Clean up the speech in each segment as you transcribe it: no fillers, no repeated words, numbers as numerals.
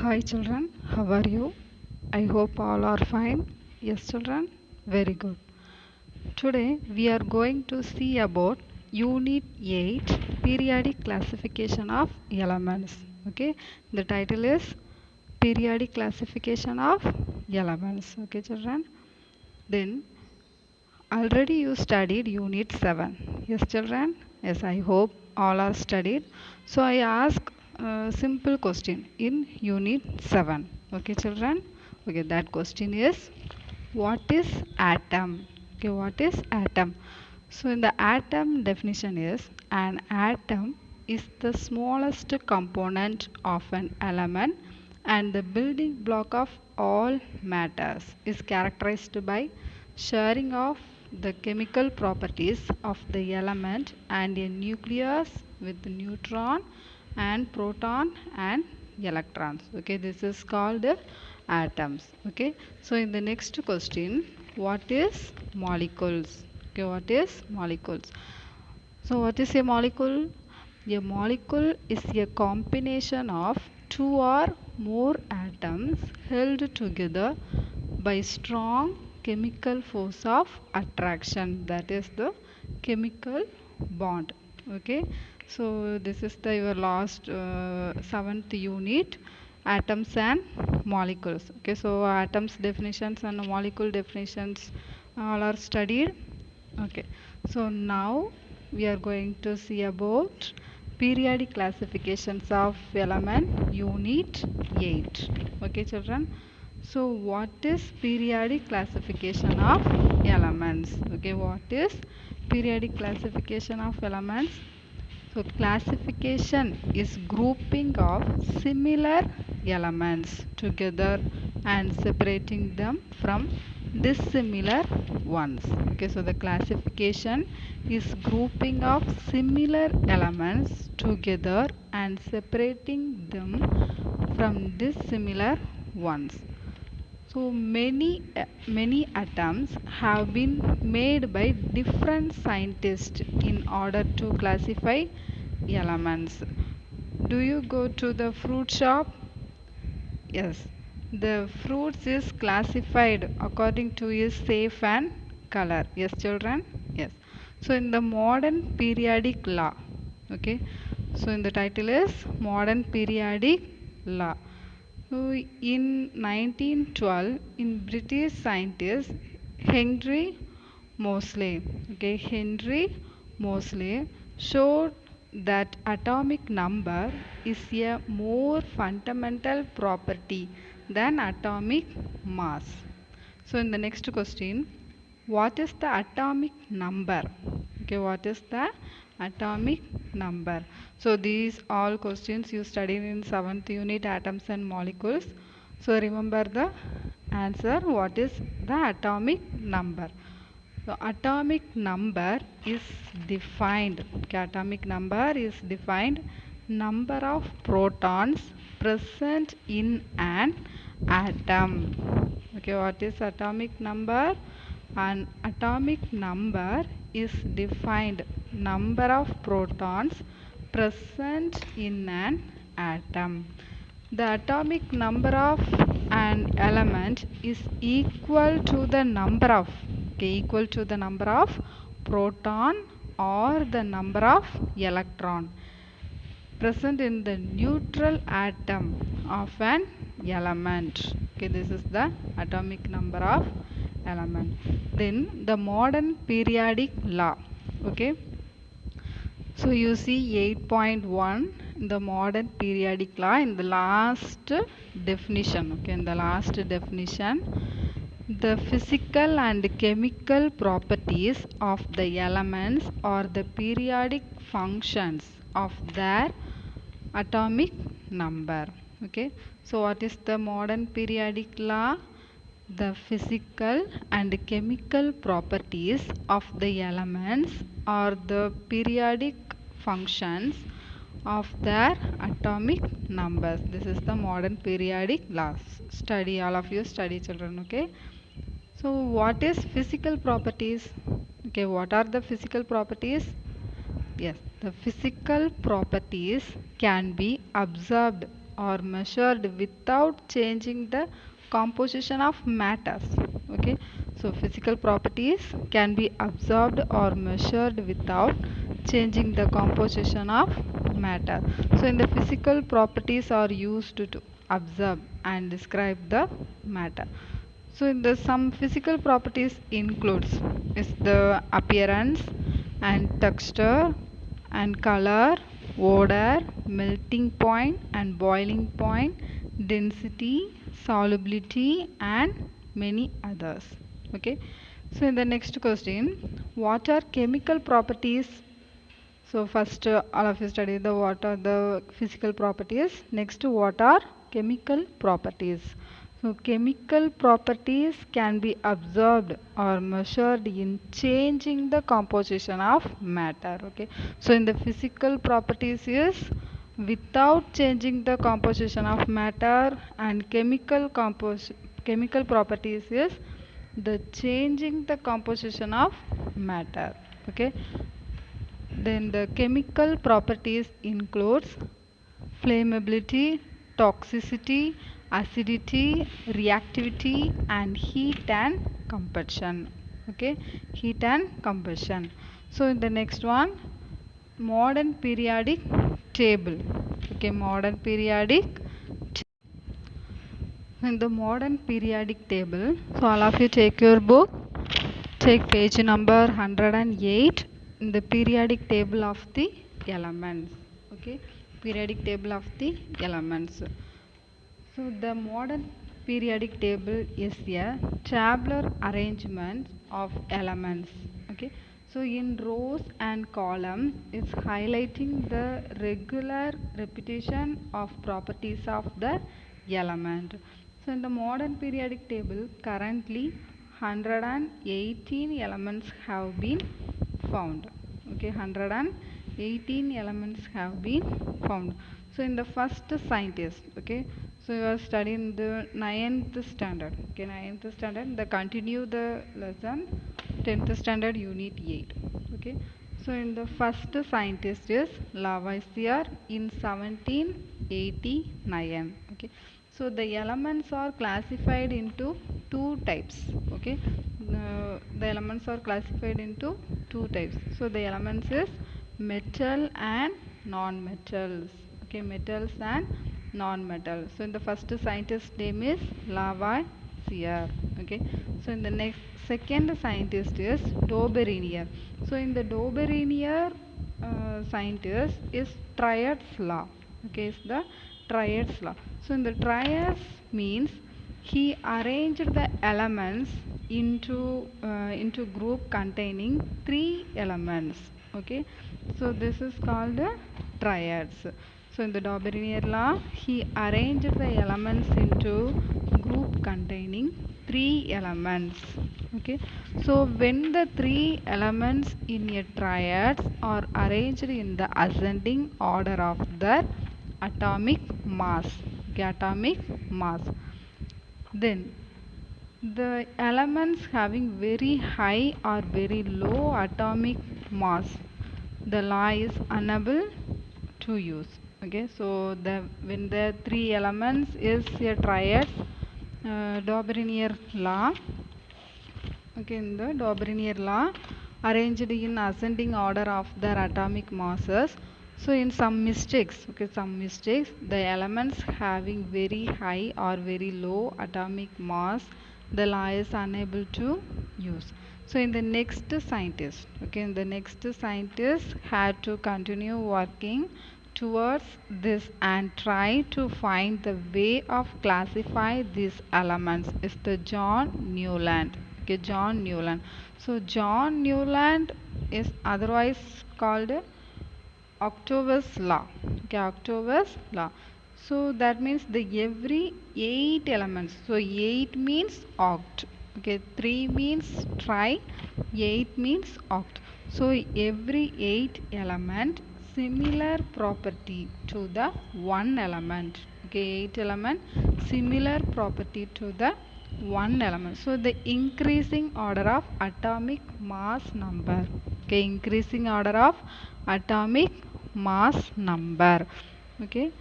Hi children, how are you? I hope all are fine. Yes children, very good. Today we are going to see about Unit 8 Periodic Classification of Elements. Okay, the title is Periodic Classification of Elements. Okay children, then already you studied Unit 7. Yes children, yes I hope all are studied. So I ask a simple question in Unit 7. Okay children, okay, that question is, what is atom? Okay, what is atom? So in the atom definition is, an atom is the smallest component of an element and the building block of all matters, is characterized by sharing of the chemical properties of the element and a nucleus with neutron and proton and electrons. Okay, this is called atoms. Okay, so in the next question, what is molecules? Okay, what is molecules? So what is a molecule? A molecule is a combination of two or more atoms held together by strong chemical force of attraction, that is the chemical bond. Okay, so this is the your last seventh unit, atoms and molecules. Okay, so atoms definitions and molecule definitions all are studied. Okay, so now we are going to see about periodic classifications of element, unit 8. Okay children, so what is periodic classification of elements? Okay, what is periodic classification of elements? So classification is grouping of similar elements together and separating them from dissimilar ones. Okay, so the classification is grouping of similar elements together and separating them from dissimilar ones. So many atoms have been made by different scientists in order to classify elements. Do you go to the fruit shop? Yes. The fruits is classified according to its shape and color. Yes, children? Yes. So in the modern periodic law, okay. So in the title is modern periodic law. So in 1912, in British scientist Henry Moseley, okay, Henry Moseley showed that atomic number is a more fundamental property than atomic mass. So in the next question, what is the atomic number? Okay, what is the atomic number? So these all questions you studied in 7th unit, atoms and molecules. So remember the answer, what is the atomic number? So atomic number is defined. Okay, atomic number is defined number of protons present in an atom. Okay, what is atomic number? An atomic number is defined number of protons present in an atom. The atomic number of an element is equal to the number of, okay, equal to the number of proton or the number of electron present in the neutral atom of an element. Okay, this is the atomic number of element. Then the modern periodic law. Okay, so you see 8.1, the modern periodic law, in the last definition. Okay, in the last definition, the physical and chemical properties of the elements are the periodic functions of their atomic number. Okay, so what is the modern periodic law? The physical and chemical properties of the elements are the periodic functions of their atomic numbers. This is the modern periodic law. Study, all of you study children. Okay, so what is physical properties? Okay, what are the physical properties? Yes, the physical properties can be observed or measured without changing the composition of matters. Okay, so physical properties can be observed or measured without changing the composition of matter. So in the physical properties are used to observe and describe the matter. So in the some physical properties includes is the appearance and texture and color, odor, melting point and boiling point, density, solubility and many others. Okay. So in the next question, what are chemical properties? So first all of you study the what are the physical properties. Next, what are chemical properties? So chemical properties can be observed or measured in changing the composition of matter. Okay. So in the physical properties is without changing the composition of matter, and chemical properties is the changing the composition of matter. Okay. Then the chemical properties includes flammability, toxicity, acidity, reactivity and heat and combustion. Okay, heat and combustion. So in the next one, modern periodic table. Okay, modern periodic in the modern periodic table. So all of you take your book, take page number 108 in the periodic table of the elements. Okay, periodic table of the elements. So the modern periodic table is a tabular arrangement of elements. Okay. So in rows and columns is highlighting the regular repetition of properties of the element. So in the modern periodic table currently 118 elements have been found. Okay, 118 elements have been found. So in the first scientist, okay, so you are studying the 9th standard. Okay, 9th standard, the continue the lesson 10th standard unit 8. Okay, so in the first scientist is Lavoisier in 1789. Okay, so the elements are classified into two types. Okay, the elements are classified into two types. So the elements is metal and non-metals. Okay, metals and non-metal. So in the first scientist name is Lavoisier. Okay, so in the next second scientist is Daubrenier. So in the Daubrenier scientist is Triad's law. Okay, is the Triad's law. So in the Triads means he arranged the elements into group containing three elements. Okay, so this is called the triads. So in the Daubrenier law, he arranged the elements into group containing three elements. Okay, so when the three elements in a triad are arranged in the ascending order of their atomic mass. Okay, atomic mass, then the elements having very high or very low atomic mass, the law is unable to use. Okay, so the when the three elements is a triad, Daubrenier law. Okay, in the Daubrenier law, arranged in ascending order of their atomic masses. So in some mistakes, okay, some mistakes, the elements having very high or very low atomic mass, the law is unable to use. So in the next scientist, okay, in the next scientist had to continue working towards this and try to find the way of classify these elements is the John Newland. Okay, John Newland. So John Newland is otherwise called Octavius law. Okay, Octavius law. So that means the every 8 elements. So 8 means oct. Okay, 3 means tri, 8 means oct. So every 8 element similar property to the one element. Okay, 8 element similar property to the one element. So the increasing order of atomic mass number. Okay, increasing order of atomic mass number. Okay,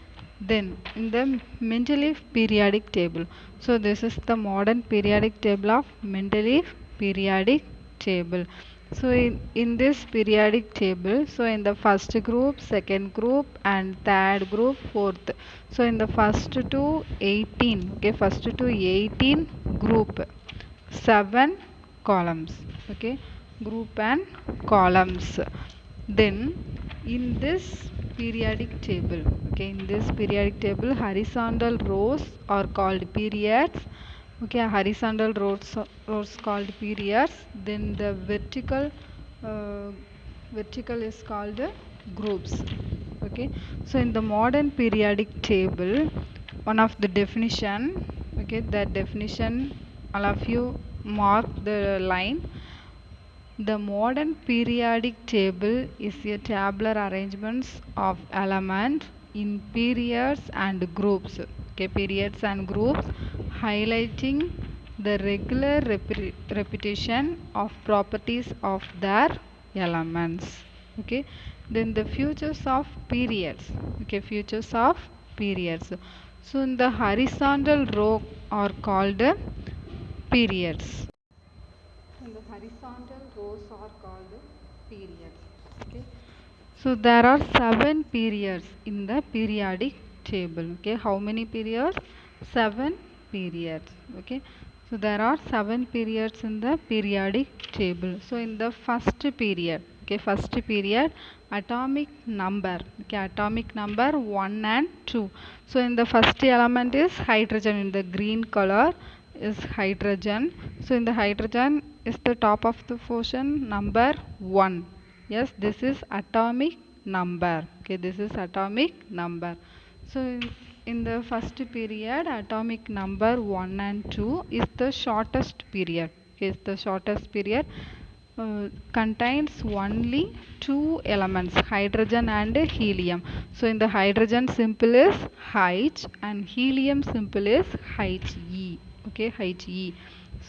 Then in the Mendeleev periodic table. So this is the modern periodic table of Mendeleev periodic table. So in this periodic table, so in the first group, second group and third group, fourth. So in the first to 18, okay, first to 18 group, 7 columns, okay, group and columns. Then in this periodic table, okay, in this periodic table, horizontal rows are called periods, okay, horizontal rows called periods. Then the uh, vertical is called groups, okay. So in the modern periodic table, one of the definition, okay, that definition, all of you mark the line. The modern periodic table is a tabular arrangement of elements in periods and groups. Okay, periods and groups, highlighting the regular repetition of properties of their elements. Okay, then the features of periods. Okay, features of periods. So in the horizontal row are called periods. And the horizontal rows are called periods. Okay. So there are 7 periods in the periodic table. Okay. How many periods? 7 periods. Okay. So there are 7 periods in the periodic table. So in the first period, okay, first period, atomic number. Okay, atomic number 1 and 2. So in the first element is hydrogen, in the green color is hydrogen. So in the hydrogen is the top of the portion number 1. Yes, this is atomic number. Okay, this is atomic number. So in the first period, atomic number 1 and 2 is the shortest period. Okay, is the shortest period. Contains only two elements, hydrogen and helium. So in the hydrogen symbol is H and helium symbol is He. Okay, He.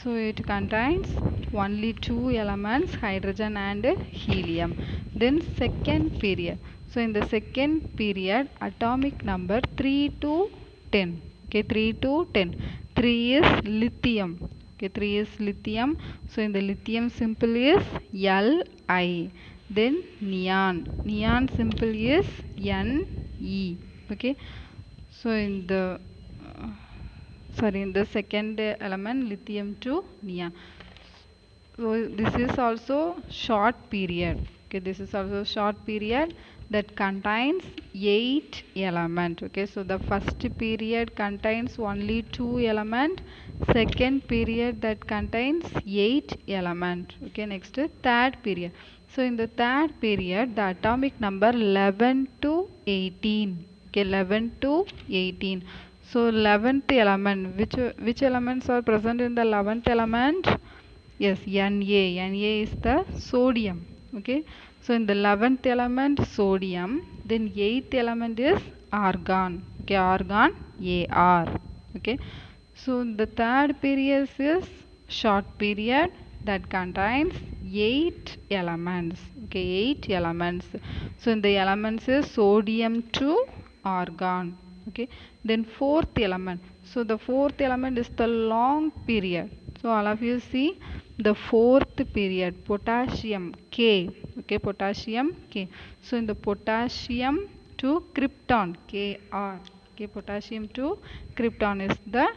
So it contains only two elements, hydrogen and helium. Then second period. So in the second period, atomic number 3 to 10. Okay, 3 to 10. 3 is lithium. Okay, 3 is lithium. So in the lithium symbol is Li. Then neon. Neon symbol is Ne. Okay. So in the in the second element, lithium to neon. So this is also short period. Okay, this is also short period that contains 8 element. Okay, so the first period contains only 2 element. Second period that contains 8 element. Okay, next third period. So in the third period, the atomic number 11 to 18. Okay, 11 to 18. So 11th element, which elements are present in the 11th element? Yes, Na. Na is the sodium. Okay. So in the 11th element, sodium. Then 8th element is argon. Okay, argon, Ar. Okay. So the third period is short period that contains 8 elements. Okay, 8 elements. So in the elements is sodium to argon. Okay. Then fourth element. So the fourth element is the long period. So all of you see the fourth period, potassium K. Okay, potassium K. So in the potassium to krypton, Kr. Okay, potassium to krypton is the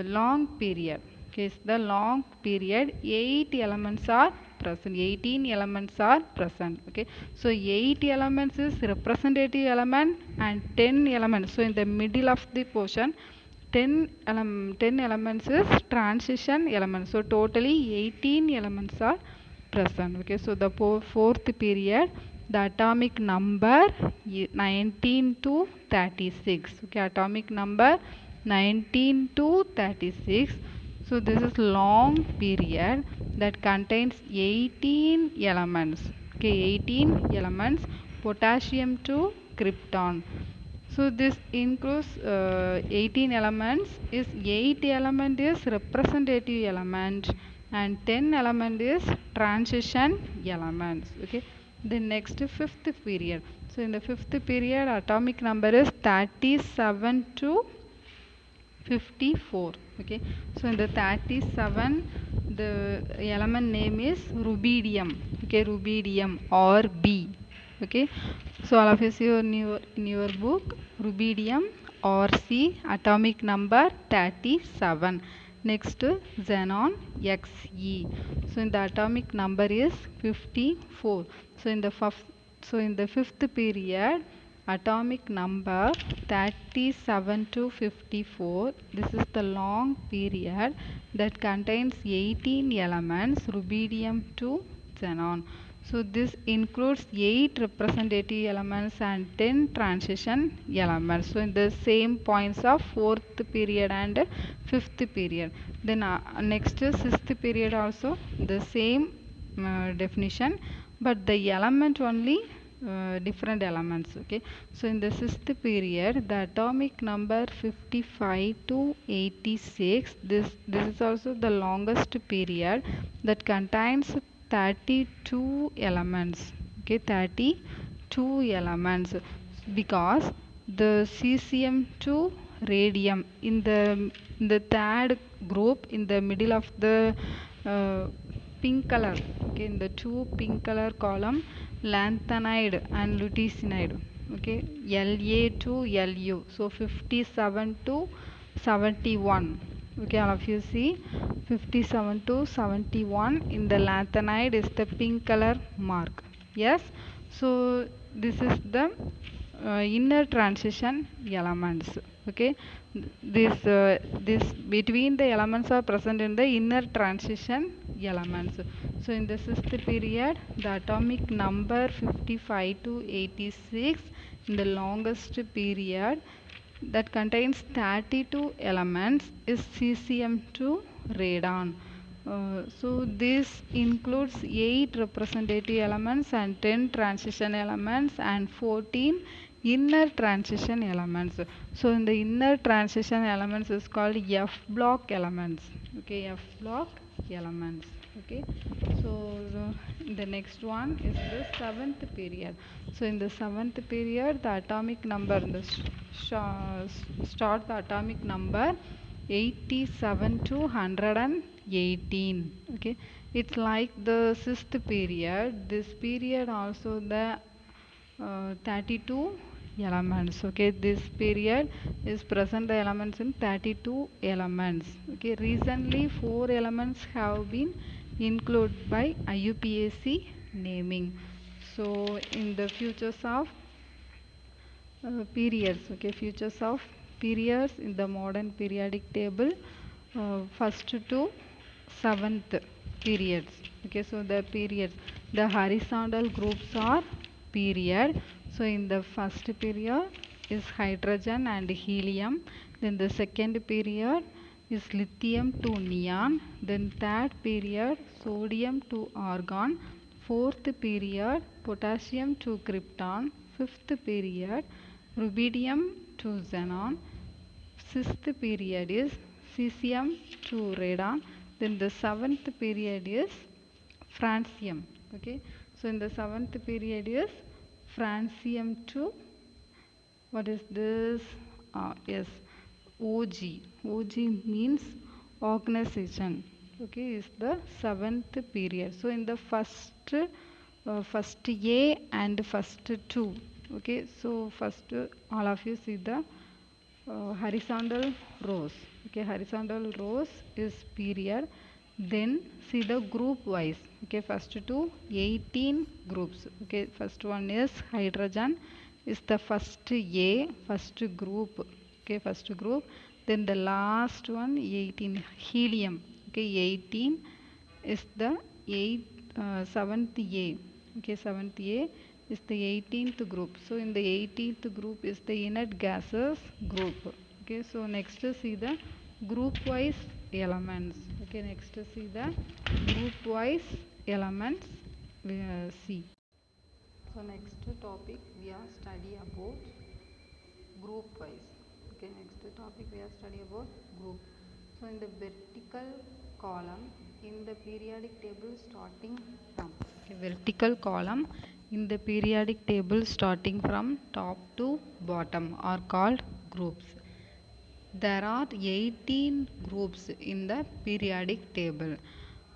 long period. Okay, is the long period. 8 elements are present. 18 elements are present. Okay, so 8 elements is representative element and 10 elements. So in the middle of the portion, 10 elements is transition elements. So totally 18 elements are present. Okay, so the fourth period, the atomic number 19 to 36. Okay, atomic number 19 to 36. So this is long period that contains 18 elements. Okay, 18 elements, potassium to krypton. So this includes 18 elements. Is 8 element is representative element and 10 element is transition elements. Okay. The next fifth period. So So in the fifth period, atomic number is 37 to 54. Okay, so in the 37, the element name is rubidium. Okay, rubidium or B. Okay, so all of you see in your book rubidium or C, atomic number 37. Next, xenon Xe. So in the atomic number is 54. So in the fifth period, atomic number 37 to 54. This is the long period that contains 18 elements, rubidium to xenon. So this includes 8 representative elements and 10 transition elements. So in the same points of fourth period and fifth period. Then next sixth period also the same definition, but the element only different elements. Okay, so in the sixth period, the atomic number 55 to 86. This is also the longest period that contains 32 elements. Okay, 32 elements, because the cesium-2 radium in the third group in the middle of the pink color. Okay, in the two pink color column, lanthanide and lutetium. Okay, La to Lu. So 57 to 71. Okay, all of you see 57 to 71 in the lanthanide is the pink color mark. Yes, so this is the inner transition elements. Okay, this between the elements are present in the inner transition elements. So in the sixth period, the atomic number 55 to 86 in the longest period that contains 32 elements is cesium-2 radon. So this includes 8 representative elements and 10 transition elements and 14 inner transition elements. So in the inner transition elements is called F block elements. Okay, F block elements. Okay, so the next one is the seventh period. So in the seventh period, the atomic number start the atomic number 87 to 118. Okay, it's like the sixth period. This period also the 32 elements. Okay, this period is present the elements in 32 elements. Okay, recently 4 elements have been included by IUPAC naming. So in the futures of periods. Okay, futures of periods in the modern periodic table, first to seventh periods. Okay, so the periods, the horizontal groups are period. So in the first period is hydrogen and helium, then the second period is lithium to neon, then third period sodium to argon, fourth period potassium to krypton, fifth period rubidium to xenon, sixth period is cesium to radon, then the seventh period is francium. Okay, so in the seventh period is francium to, what is this? Yes, OG. OG means organization. Okay, is the seventh period. So in the first A and first two. Okay, so first all of you see the horizontal rows. Okay, horizontal rows is period. Then see the group wise. Okay, first to 18 groups. Okay, first one is hydrogen is the first A, first group. Okay, first group. Then the last one 18 helium. Okay, 18 is the seventh A. Okay, seventh A is the 18th group. So in the 18th group is the inert gases group. Okay, so next see the group wise elements. Okay, next see the group wise elements. See. So next topic we are study about group wise. Okay, next topic we are study about group. So in the vertical column in the periodic table starting from, okay, vertical column in the periodic table starting from top to bottom are called groups. There are 18 groups in the periodic table.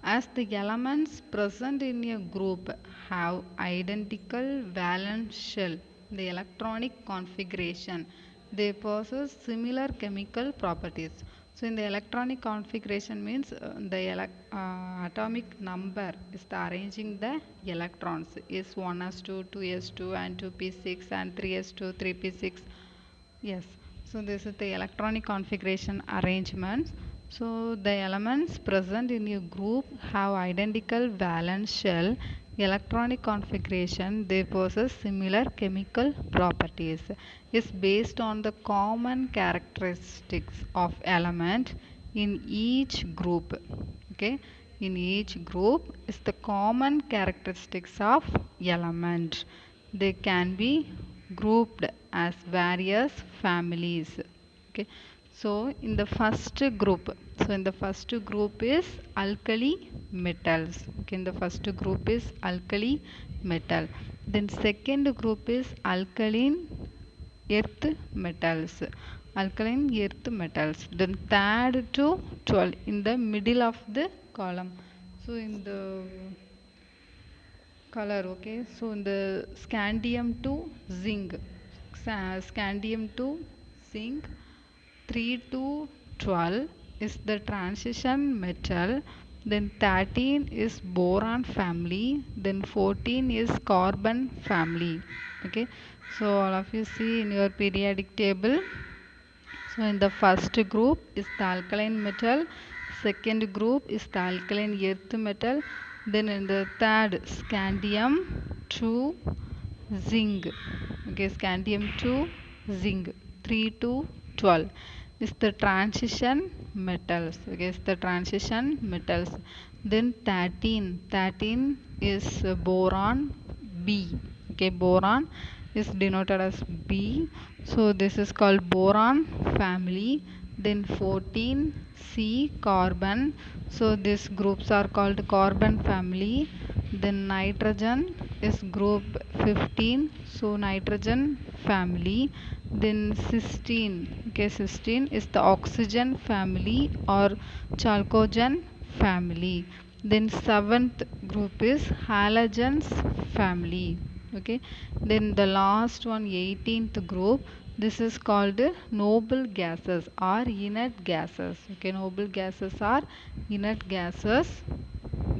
As the elements present in a group have identical valence shell, the electronic configuration, they possess similar chemical properties. So, in the electronic configuration means the atomic number is the arranging the electrons is 1s2, 2s2 and 2p6 and 3s2, 3p6. Yes, so this is the electronic configuration arrangement. So the elements present in a group have identical valence shell. Electronic configuration, they possess similar chemical properties. Is based on the common characteristics of element in each group. Okay, in each group is the common characteristics of element. They can be grouped as various families. Okay, so in the first group, is alkali metals. Okay, in the first group is alkali metal. Then second group is alkaline earth metals. Alkaline earth metals. Then third to 12 in the middle of the column. So in the color, okay, so in the scandium to zinc, scandium to zinc, 3 to 12 is the transition metal, then 13 is boron family, then 14 is carbon family. Okay, so all of you see in your periodic table. So in the first group is the alkaline metal, second group is the alkaline earth metal, then in the third scandium to zinc. Okay, scandium to zinc, 3 to 12 is the transition metals. Okay, is the transition metals. Then 13 is boron B. Okay, boron is denoted as B. So this is called boron family. Then 14 C carbon. So these groups are called carbon family. Then nitrogen is group 15. So nitrogen family. Then cysteine. Okay, cysteine is the oxygen family or chalcogen family. Then seventh group is halogens family. Okay, then the last one, 18th group, this is called noble gases or inert gases. Okay, noble gases are inert gases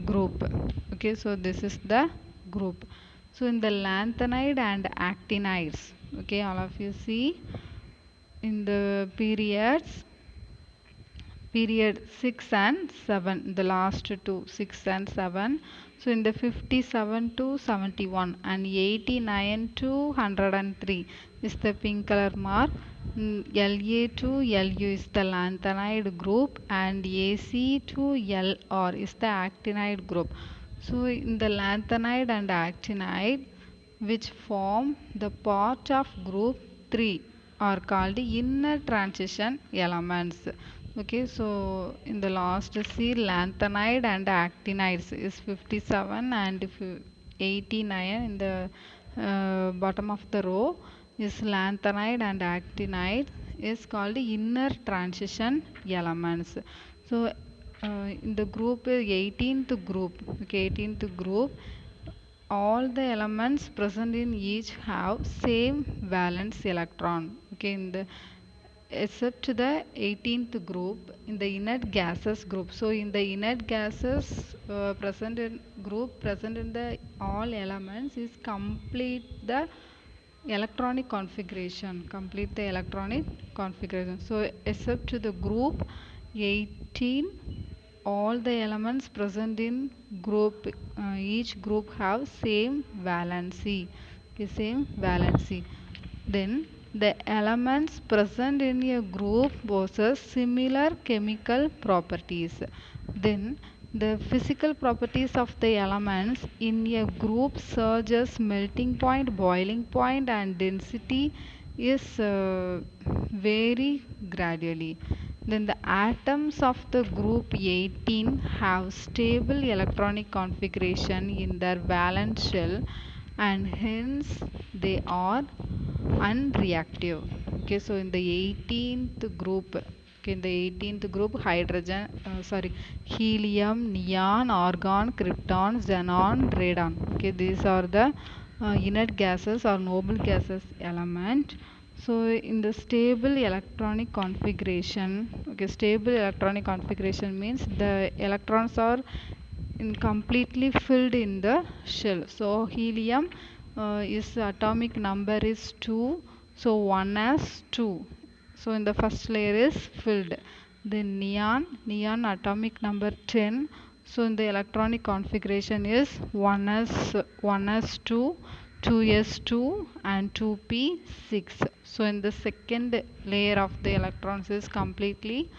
group. Okay, so this is the group. So in the lanthanide and actinides, okay, all of you see in the period 6 and 7, the last two, 6 and 7. So in the 57 to 71 and 89 to 103 is the pink color mark. La to Lu is the lanthanide group and Ac to Lr is the actinide group. So in the lanthanide and actinide, which form the part of group 3, are called inner transition elements. Okay, so in the last see lanthanide and actinides is 57 and 89 in the bottom of the row is lanthanide and actinide is called inner transition elements. So in the group 18th group, okay, 18th group, all the elements present in each have same valence electron. Okay, in the except the 18th group in the inert gases group. So in the inert gases present in group present in the all elements is complete the electronic configuration, so except to the group 18, all the elements present in group, each group have same valency. Okay, same valency. Then the elements present in a group possess similar chemical properties. Then the physical properties of the elements in a group such as melting point, boiling point and density is vary gradually. Then the atoms of the group 18 have stable electronic configuration in their valence shell and hence they are unreactive. Okay, so in the 18th group, okay, in the 18th group, helium, neon, argon, krypton, xenon, radon. Okay, these are the inert gases or noble gases element. So in the stable electronic configuration, okay, stable electronic configuration means the electrons are completely filled in the shell. So helium is atomic number is 2, so 1 has 2, so in the first layer is filled. Then neon atomic number 10, so in the electronic configuration is 1s2, 2s2 and 2p6. So in the second layer of the electrons is completely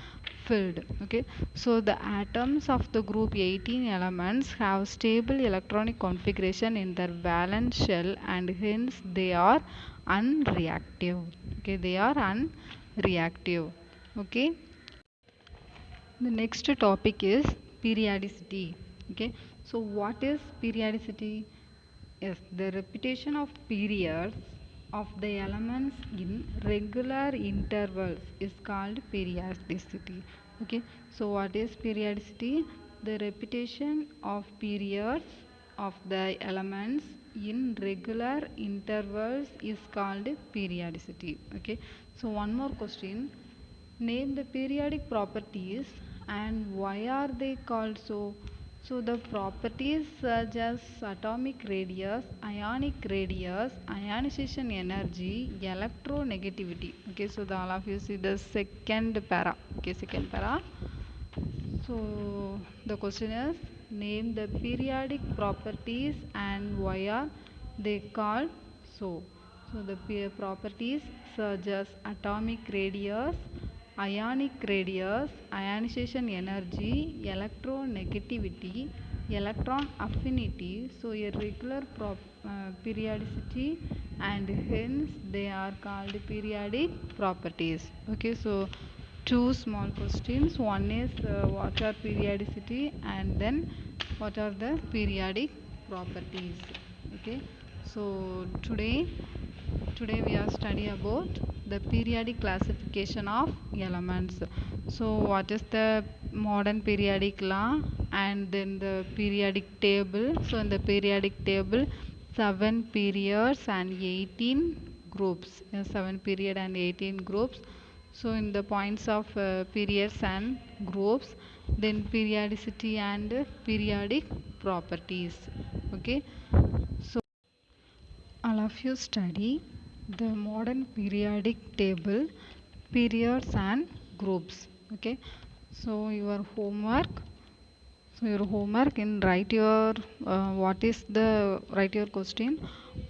filled. Okay, so the atoms of the group 18 elements have stable electronic configuration in their valence shell and hence they are unreactive. Okay, they are unreactive. Okay, the next topic is periodicity. Okay, so what is periodicity? Yes, the repetition of periods of the elements in regular intervals is called periodicity. Okay, so what is periodicity? The repetition of periods of the elements in regular intervals is called periodicity. Okay, so one more question. Name the periodic properties and why are they called so? So the properties such as atomic radius, ionic radius, ionization energy, electronegativity. Okay, so all of you see the second para. Okay, second para. So the question is name the periodic properties and why are they called so? So the properties such as atomic radius, ionic radius, ionization energy, electronegativity, electron affinity, so a regular periodicity and hence they are called periodic properties. Okay, so two small questions. One is what are periodicity and then what are the periodic properties. Okay, so today we are studying about the periodic classification of elements. So what is the modern periodic law and then the periodic table? So in the periodic table 7 periods and 18 groups. 7 period and 18 groups. So in the points of periods and groups, then periodicity and periodic properties. Okay, so all of you study the modern periodic table, periods and groups. Okay, so your homework in write your what is the write your question,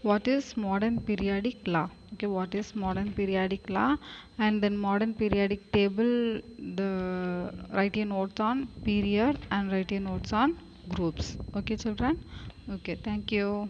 what is modern periodic law. Okay, what is modern periodic law and then modern periodic table, the write your notes on period and write your notes on groups. Okay children, okay, thank you.